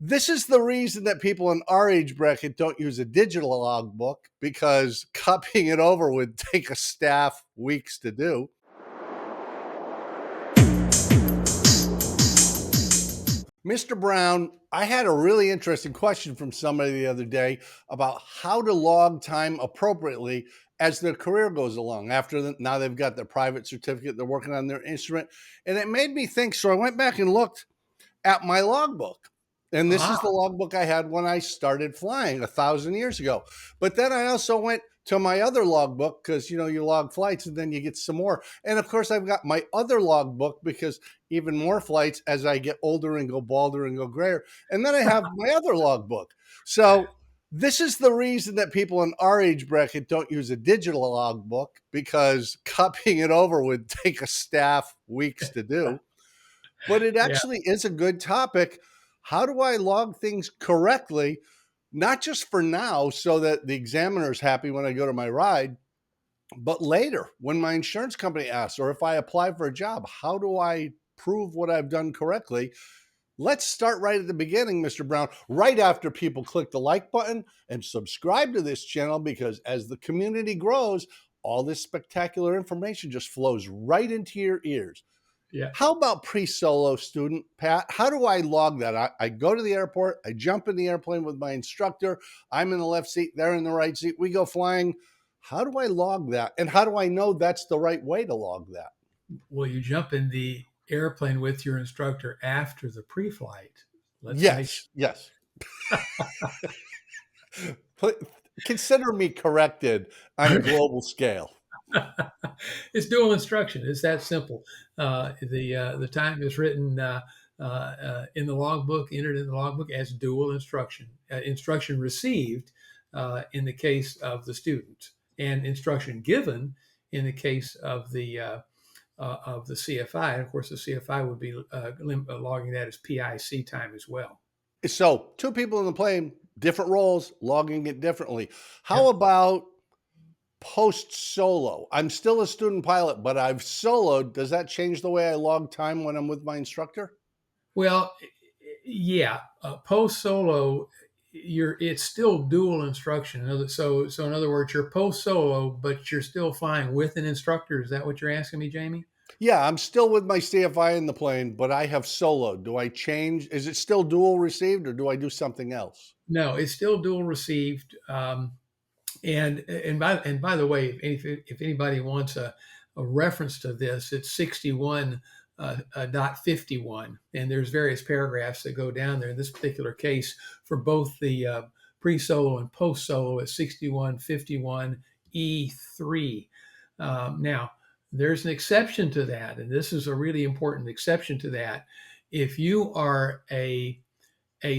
This is the reason that people in our age bracket don't use a digital logbook, because copying it over would take a staff weeks to do. Mr. Brown, I had a really interesting question from somebody the other day about how to log time appropriately as their career goes along. Now they've got their private certificate, they're working on their instrument, and it made me think. So I went back and looked at my logbook. And this is the logbook I had when I started flying 1,000 years ago. But then I also went to my other logbook because, you log flights and then you get some more. And of course, I've got my other logbook because even more flights as I get older and go balder and go grayer. And then I have my other logbook. So this is the reason that people in our age bracket don't use a digital logbook, because copying it over would take a staff weeks to do. But it actually is a good topic. How do I log things correctly, not just for now so that the examiner's happy when I go to my ride, but later when my insurance company asks, or if I apply for a job, how do I prove what I've done correctly? Let's start right at the beginning, Mr. Brown, right after people click the like button and subscribe to this channel, because as the community grows, all this spectacular information just flows right into your ears. Yeah. How about pre-solo, student Pat? How do I log that? I go to the airport, I jump in the airplane with my instructor. I'm in the left seat, they're in the right seat. We go flying. How do I log that? And how do I know that's the right way to log that? Well, you jump in the airplane with your instructor after the pre-flight. Yes. Consider me corrected on a global scale. It's dual instruction. It's that simple. The time is written in the logbook, entered in the logbook as dual instruction. Instruction received in the case of the student, and instruction given in the case of the CFI. And of course, the CFI would be logging that as PIC time as well. So 2 people in the plane, different roles, logging it differently. How about post-solo? I'm still a student pilot, but I've soloed. Does that change the way I log time when I'm with my instructor? Well, yeah. Post-solo, it's still dual instruction. So in other words, you're post-solo, but you're still flying with an instructor. Is that what you're asking me, Jamie? Yeah, I'm still with my CFI in the plane, but I have soloed. Do I change? Is it still dual received, or do I do something else? No, it's still dual received. And by the way, if anybody wants a reference to this, it's 61.51, and there's various paragraphs that go down there. In this particular case, for both the pre-solo and post-solo, it's 6151E3. Now, there's an exception to that, and this is a really important exception to that. If you are a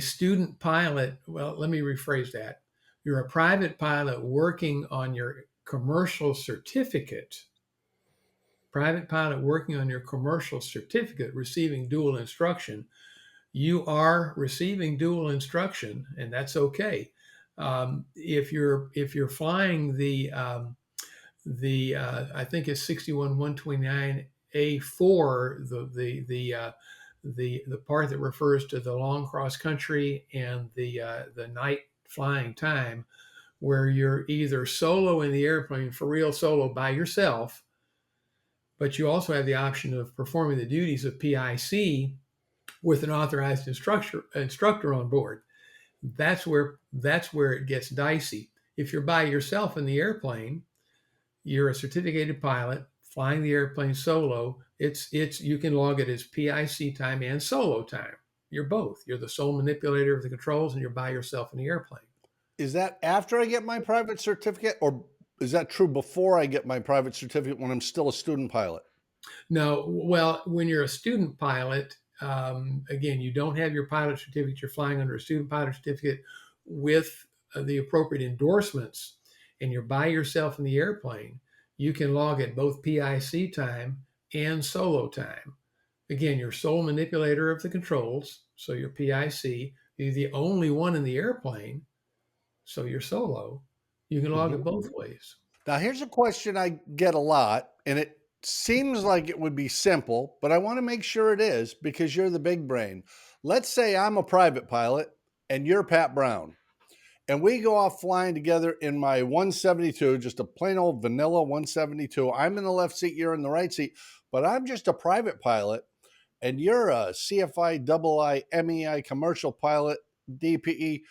student pilot, well, let me rephrase that. You're a private pilot working on your commercial certificate, receiving dual instruction. You are receiving dual instruction, and that's okay. If you're flying the I think it's 61.129A4, the part that refers to the long cross country and the night flying time, where you're either solo in the airplane, for real solo by yourself, but you also have the option of performing the duties of PIC with an authorized instructor on board. That's where it gets dicey. If you're by yourself in the airplane, you're a certificated pilot flying the airplane solo. You can log it as PIC time and solo time. You're both. You're the sole manipulator of the controls, and you're by yourself in the airplane. Is that after I get my private certificate, or is that true before I get my private certificate when I'm still a student pilot? No. Well, when you're a student pilot, again, you don't have your pilot certificate. You're flying under a student pilot certificate with the appropriate endorsements, and you're by yourself in the airplane. You can log at both PIC time and solo time. Again, you're sole manipulator of the controls, so you're PIC. You're the only one in the airplane, so you're solo. You can log it both ways. Now, here's a question I get a lot, and it seems like it would be simple, but I want to make sure it is, because you're the big brain. Let's say I'm a private pilot and you're Pat Brown, and we go off flying together in my 172, just a plain old vanilla 172. I'm in the left seat, you're in the right seat, but I'm just a private pilot, and you're a CFI MEI commercial pilot, DPE.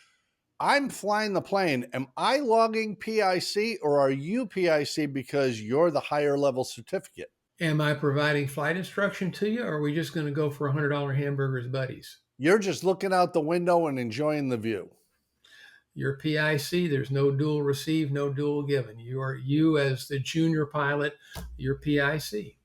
I'm flying the plane. Am I logging PIC, or are you PIC because you're the higher level certificate? Am I providing flight instruction to you, or are we just going to go for $100 hamburgers, buddies? You're just looking out the window and enjoying the view. You're PIC. There's no dual receive, no dual given. You as the junior pilot. You're PIC.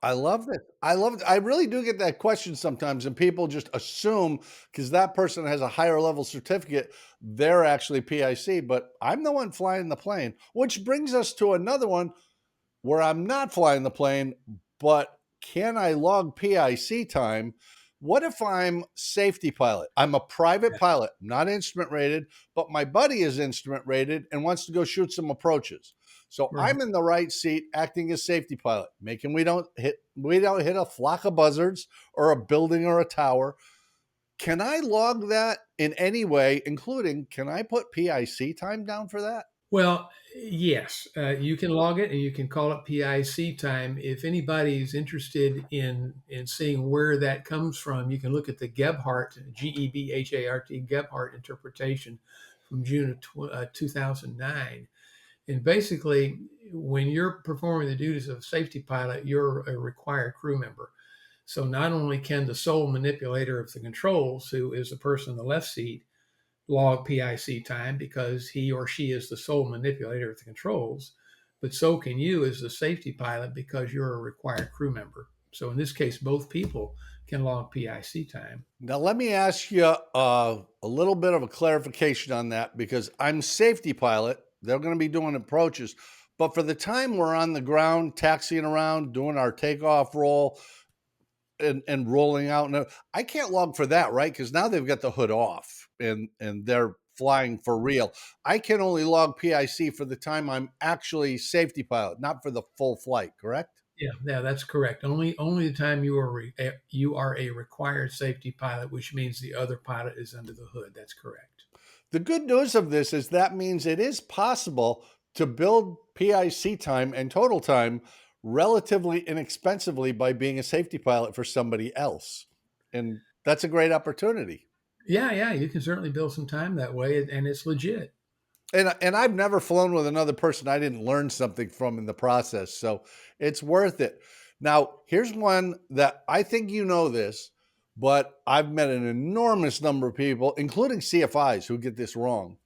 I love it. I love it. I really do get that question sometimes, and people just assume because that person has a higher level certificate, they're actually PIC, but I'm the one flying the plane, which brings us to another one where I'm not flying the plane, but can I log PIC time? What if I'm safety pilot? I'm a private pilot, not instrument rated, but my buddy is instrument rated and wants to go shoot some approaches. So Right. I'm in the right seat acting as safety pilot, making we don't hit a flock of buzzards or a building or a tower. Can I log that in any way, including can I put PIC time down for that? Well, yes, you can log it and you can call it PIC time. If anybody's interested in seeing where that comes from, you can look at the Gebhardt, Gebhart, Gebhardt interpretation from June of 2009. And basically, when you're performing the duties of a safety pilot, you're a required crew member. So not only can the sole manipulator of the controls, who is the person in the left seat, log PIC time because he or she is the sole manipulator of the controls, but so can you as the safety pilot because you're a required crew member. So in this case, both people can log PIC time. Now, let me ask you a little bit of a clarification on that because I'm safety pilot. They're going to be doing approaches. But for the time we're on the ground, taxiing around, doing our takeoff roll and rolling out, and I can't log for that, right? Because now they've got the hood off and they're flying for real. I can only log PIC for the time I'm actually safety pilot, not for the full flight, correct? Yeah, that's correct. Only the time you are a required safety pilot, which means the other pilot is under the hood. That's correct. The good news of this is that means it is possible to build PIC time and total time relatively inexpensively by being a safety pilot for somebody else. And that's a great opportunity. Yeah, you can certainly build some time that way, and it's legit. And I've never flown with another person I didn't learn something from in the process. So it's worth it. Now, here's one that I think you know this, but I've met an enormous number of people, including CFIs, who get this wrong.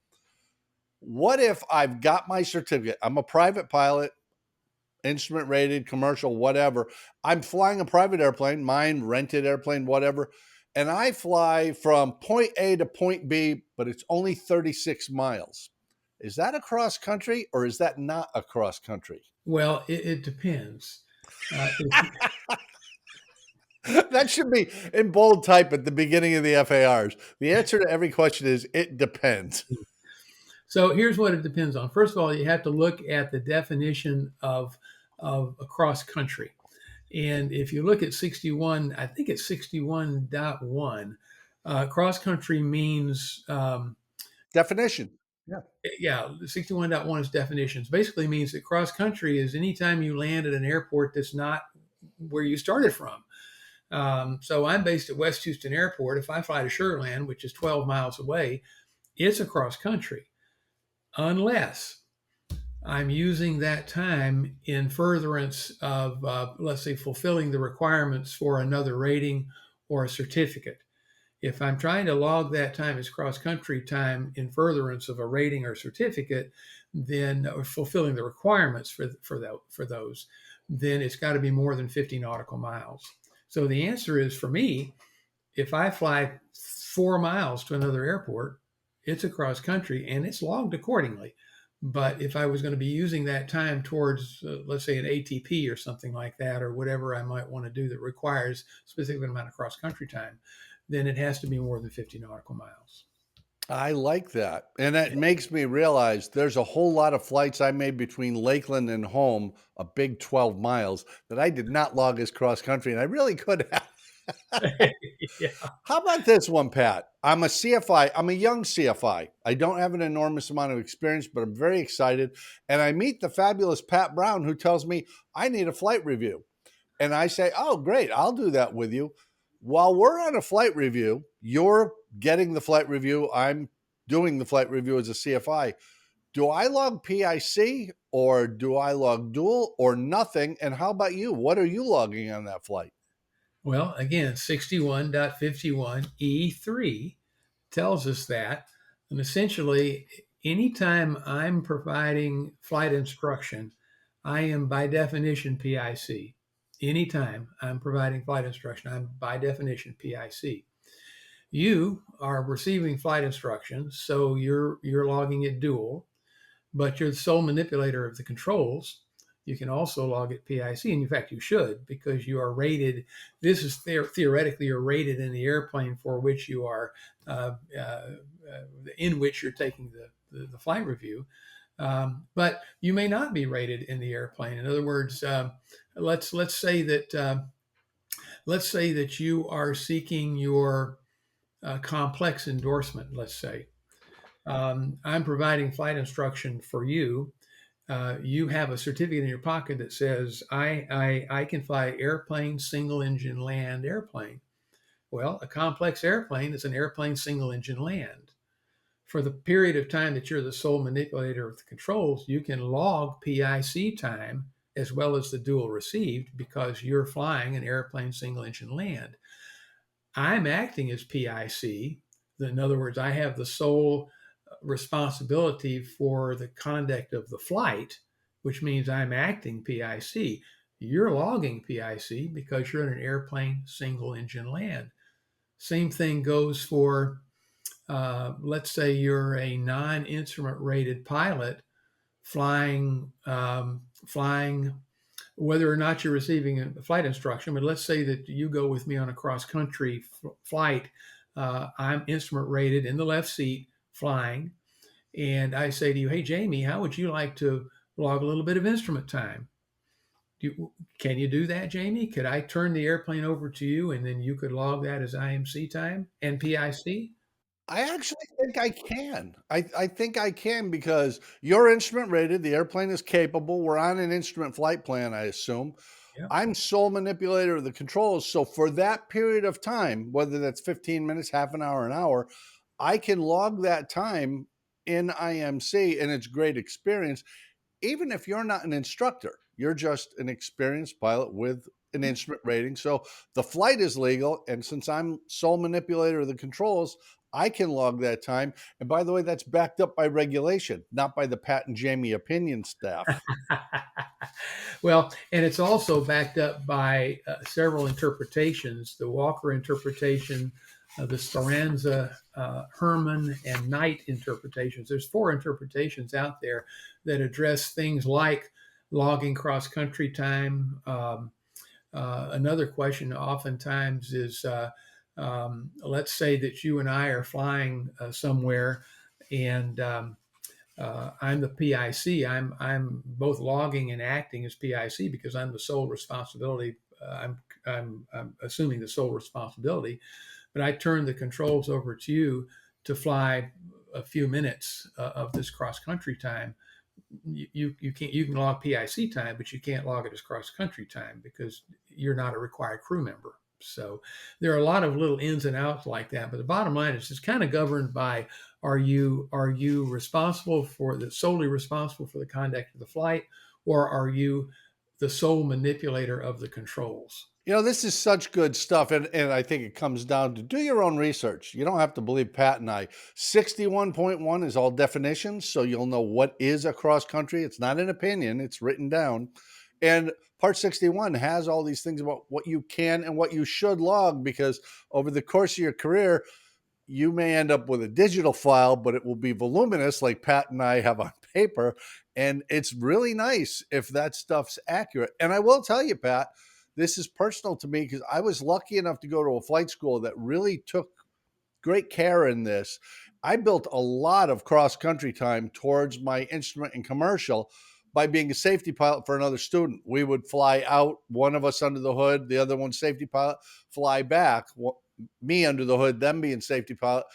What if I've got my certificate? I'm a private pilot, instrument rated, commercial, whatever. I'm flying a private airplane, mine, rented airplane, whatever. And I fly from point A to point B, but it's only 36 miles. Is that across country or is that not across country? Well, it depends. That should be in bold type at the beginning of the FARs. The answer to every question is it depends. So here's what it depends on. First of all, you have to look at the definition of across country. And if you look at 61, I think it's 61.1, cross country means, Definition. Yeah. yeah, 61.1 is definitions. Basically means that cross country is anytime you land at an airport that's not where you started from. So I'm based at West Houston Airport. If I fly to Sugarland, which is 12 miles away, it's across country, unless I'm using that time in furtherance of, let's say, fulfilling the requirements for another rating or a certificate. If I'm trying to log that time as cross country time in furtherance of a rating or certificate, then fulfilling the requirements for those, then it's got to be more than 50 nautical miles. So the answer is for me, if I fly 4 miles to another airport, it's across country and it's logged accordingly. But if I was going to be using that time towards, let's say, an ATP or something like that, or whatever I might want to do that requires a specific amount of cross country time, then it has to be more than 50 nautical miles. I like that. And that makes me realize there's a whole lot of flights I made between Lakeland and home, a big 12 miles, that I did not log as cross country. And I really could have. Yeah. How about this one, Pat? I'm a CFI. I'm a young CFI. I don't have an enormous amount of experience, but I'm very excited. And I meet the fabulous Pat Brown, who tells me I need a flight review. And I say, oh, great, I'll do that with you. While we're on a flight review, you're getting the flight review. I'm doing the flight review as a CFI. Do I log PIC or do I log dual or nothing? And how about you? What are you logging on that flight? Well, again, 61.51E3 tells us that. And essentially, anytime I'm providing flight instruction, I am by definition PIC. Anytime I'm providing flight instruction, I'm by definition PIC. You are receiving flight instructions, so you're logging it dual, but you're the sole manipulator of the controls. You can also log it PIC, and in fact, you should, because you are rated. This is theoretically you're rated in the airplane for which you are, in which you're taking the flight review. But you may not be rated in the airplane. In other words, let's say that you are seeking your complex endorsement. Let's say I'm providing flight instruction for you. You have a certificate in your pocket that says I can fly airplane, single engine land airplane. Well, a complex airplane is an airplane single engine land. For the period of time that you're the sole manipulator of the controls, you can log PIC time as well as the dual received because you're flying an airplane single engine land. I'm acting as PIC. In other words, I have the sole responsibility for the conduct of the flight, which means I'm acting PIC. You're logging PIC because you're in an airplane single engine land. Same thing goes for, let's say you're a non-instrument rated pilot flying whether or not you're receiving a flight instruction. But let's say that you go with me on a cross country flight. I'm instrument rated in the left seat flying. And I say to you, hey, Jamie, how would you like to log a little bit of instrument time? Can you do that, Jamie? Could I turn the airplane over to you and then you could log that as IMC time and PIC? I actually think I can. I think I can because you're instrument rated. The airplane is capable. We're on an instrument flight plan, I assume. Yeah. I'm sole manipulator of the controls. So for that period of time, whether that's 15 minutes, half an hour, I can log that time in IMC and it's great experience. Even if you're not an instructor, you're just an experienced pilot with an instrument rating. So the flight is legal. And since I'm sole manipulator of the controls, I can log that time. And by the way, that's backed up by regulation, not by the Pat and Jamie opinion staff. Well, and it's also backed up by several interpretations: the Walker interpretation, the Speranza, Herman, and Knight interpretations. There's four interpretations out there that address things like logging cross country time. Another question oftentimes is, let's say that you and I are flying somewhere, and I'm the PIC. I'm both logging and acting as PIC because I'm the sole responsibility. I'm assuming the sole responsibility, but I turn the controls over to you to fly a few minutes of this cross country time. You can log PIC time, but you can't log it as cross country time because you're not a required crew member. So there are a lot of little ins and outs like that. But the bottom line is it's kind of governed by are you responsible for the solely responsible for the conduct of the flight, or are you the sole manipulator of the controls? This is such good stuff. And I think it comes down to do your own research. You don't have to believe Pat and I. 61.1 is all definitions. So you'll know what is a cross country. It's not an opinion, it's written down. And part 61 has all these things about what you can and what you should log because over the course of your career, you may end up with a digital file, but it will be voluminous like Pat and I have on paper. And it's really nice if that stuff's accurate. And I will tell you, Pat, this is personal to me because I was lucky enough to go to a flight school that really took great care in this. I built a lot of cross country time towards my instrument and commercial, by being a safety pilot for another student. We would fly out, one of us under the hood, the other one safety pilot, fly back, me under the hood, them being safety pilot.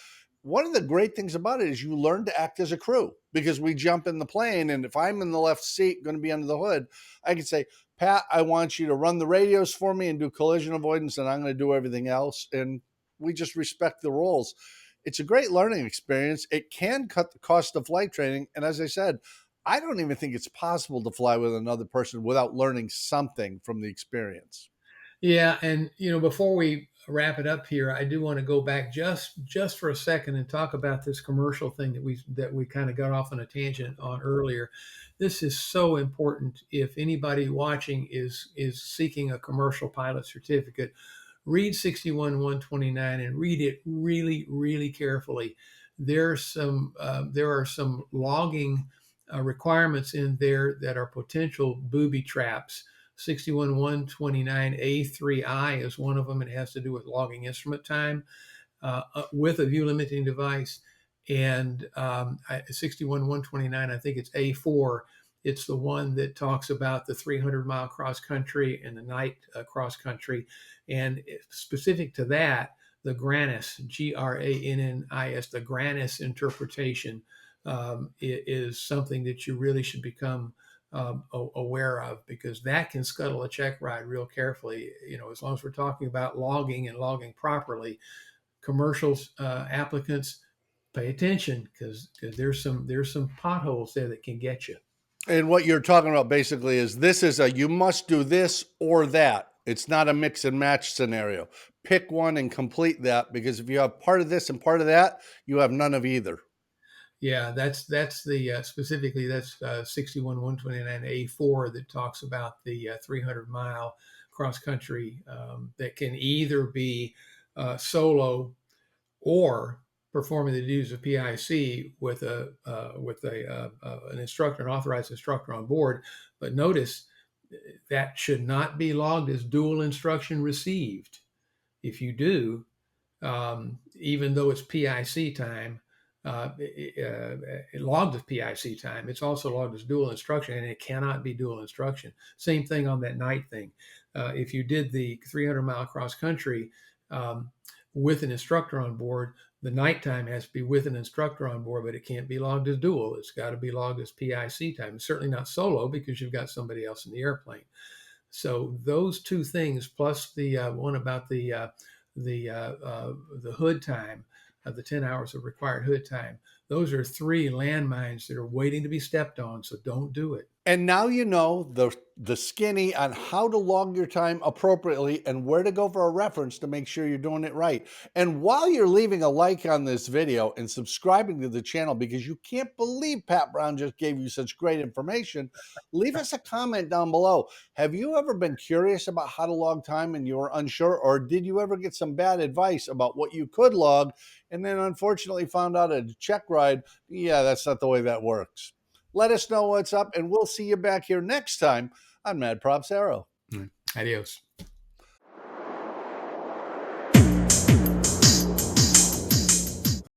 One of the great things about it is you learn to act as a crew, because we jump in the plane, and if I'm in the left seat going to be under the hood, I can say, Pat, I want you to run the radios for me and do collision avoidance, and I'm going to do everything else. And we just respect the roles. It's a great learning experience. It can cut the cost of flight training. And as I said, I don't even think it's possible to fly with another person without learning something from the experience. Yeah, and before we wrap it up here, I do want to go back just for a second and talk about this commercial thing that we kind of got off on a tangent on earlier. This is so important. If anybody watching is seeking a commercial pilot certificate, read 61-129 and read it really, really carefully. There are some logging requirements in there that are potential booby traps. 61-129A3I is one of them. It has to do with logging instrument time with a view limiting device. And 61-129, I think it's A4. It's the one that talks about the 300-mile cross country and the night cross country. And specific to that, the GRANIS, GRANNIS, the GRANIS interpretation is something that you really should become aware of, because that can scuttle a check ride real carefully. As long as we're talking about logging and logging properly, commercials applicants, pay attention, because there's some potholes there that can get you. And what you're talking about basically is, this is a, you must do this or that. It's not a mix and match scenario. Pick one and complete that, because if you have part of this and part of that, you have none of either. Yeah, that's the specifically that's 61-129A4 that talks about the 300-mile cross country that can either be solo or performing the duties of PIC with an instructor, an authorized instructor on board. But notice that should not be logged as dual instruction received. If you do, even though it's PIC time, it logged as PIC time. It's also logged as dual instruction, and it cannot be dual instruction. Same thing on that night thing. If you did the 300-mile cross country with an instructor on board, the nighttime has to be with an instructor on board, but it can't be logged as dual. It's got to be logged as PIC time. It's certainly not solo, because you've got somebody else in the airplane. So those two things, plus the one about the hood time, the 10 hours of required hood time, those are three landmines that are waiting to be stepped on. So don't do it. And now you know the skinny on how to log your time appropriately and where to go for a reference to make sure you're doing it right. And while you're leaving a like on this video and subscribing to the channel, because you can't believe Pat Brown just gave you such great information, leave us a comment down below. Have you ever been curious about how to log time and you were unsure, or did you ever get some bad advice about what you could log and then unfortunately found out at a check ride, yeah, that's not the way that works? Let us know what's up, and we'll see you back here next time on MadPropsAero. Adios.